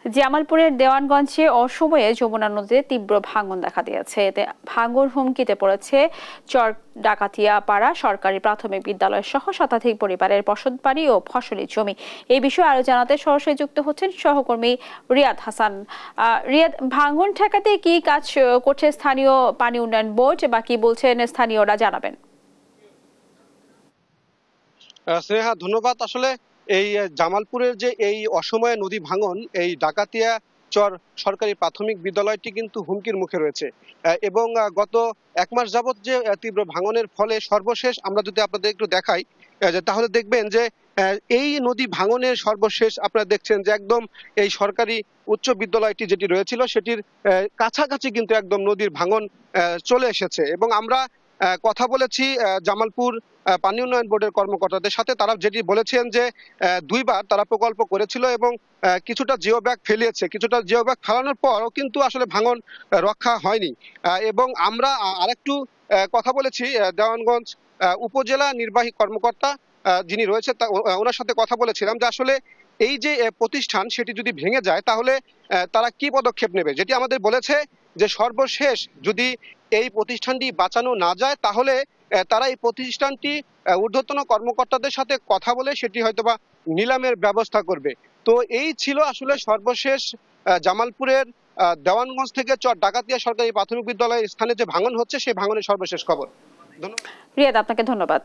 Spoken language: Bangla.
জামালপুরের দেওয়ানগঞ্জে অসময়ে যমুনা নদীতে তীব্র ভাঙন দেখা দিয়েছে। এতে ভাঙন হুমকিতে পড়েছে চর ডাকাতিয়া পাড়া সরকারি প্রাথমিক বিদ্যালয় সহ শতাধিক পরিবারের বসতবাড়ি ও ফসলি জমি। এই বিষয়ে আরো জানাতে সরাসরি যুক্ত হচ্ছেন সহকর্মী রিয়াদ হাসান। রিয়াদ, ভাঙন ঠেকাতে কি কাজ করছে স্থানীয় পানি উন্নয়ন বোর্ড বা কি বলছেন স্থানীয়রা, জানাবেন। স্নেহা, ধন্যবাদ। আসলে এই জামালপুরের যে এই অসময়ে নদী ভাঙন, এই ডাকাতিয়া চর সরকারি প্রাথমিক বিদ্যালয়টি কিন্তু হুমকির মুখে রয়েছে এবং গত 1 মাস যাবত যে তীব্র ভাঙনের ফলে সর্বশেষ আমরা যদি আপনাদের একটু দেখাই তাহলে দেখবেন যে এই নদী ভাঙনের সর্বশেষ আপনারা দেখছেন যে একদম এই সরকারি উচ্চ বিদ্যালয়টি যেটি রয়েছিল সেটির কাছাকাছি কিন্তু একদম নদীর ভাঙন চলে এসেছে। এবং আমরা কথা বলেছি জামালপুর পানি উন্নয়ন বোর্ডের কর্মকর্তাদের সাথে। তারা যেটি বলেছেন যে 2বার তারা প্রকল্প করেছিল এবং কিছুটা জিও ব্যাগ ফেলিয়েছে, কিছুটা জিও ব্যাগ ফেলানোর পরও কিন্তু আসলে ভাঙন রক্ষা হয়নি। এবং আমরা আরেকটু কথা বলেছি দেওয়ানগঞ্জ উপজেলা নির্বাহী কর্মকর্তা যিনি রয়েছে ওনার সাথে কথা বলেছিলাম যে আসলে এই যে প্রতিষ্ঠান সেটি যদি ভেঙে যায় তাহলে তারা কি পদক্ষেপ নেবে। যেটি আমাদের বলেছে যে সর্বশেষ যদি এই প্রতিষ্ঠানটি বাঁচানো না যায় তাহলে তারা এই প্রতিষ্ঠানটি ঊর্ধ্বতন কর্মকর্তাদের সাথে কথা বলে সেটি হয়তোবা নিলামের ব্যবস্থা করবে। তো এই ছিল আসলে সর্বশেষ জামালপুরের দেওয়ানগঞ্জ থেকে চর ডাকাতিয়া সরকারি প্রাথমিক বিদ্যালয়ের স্থানে যে ভাঙন হচ্ছে সেই ভাঙনের সর্বশেষ খবর। রিয়াদ, আপনাকে ধন্যবাদ।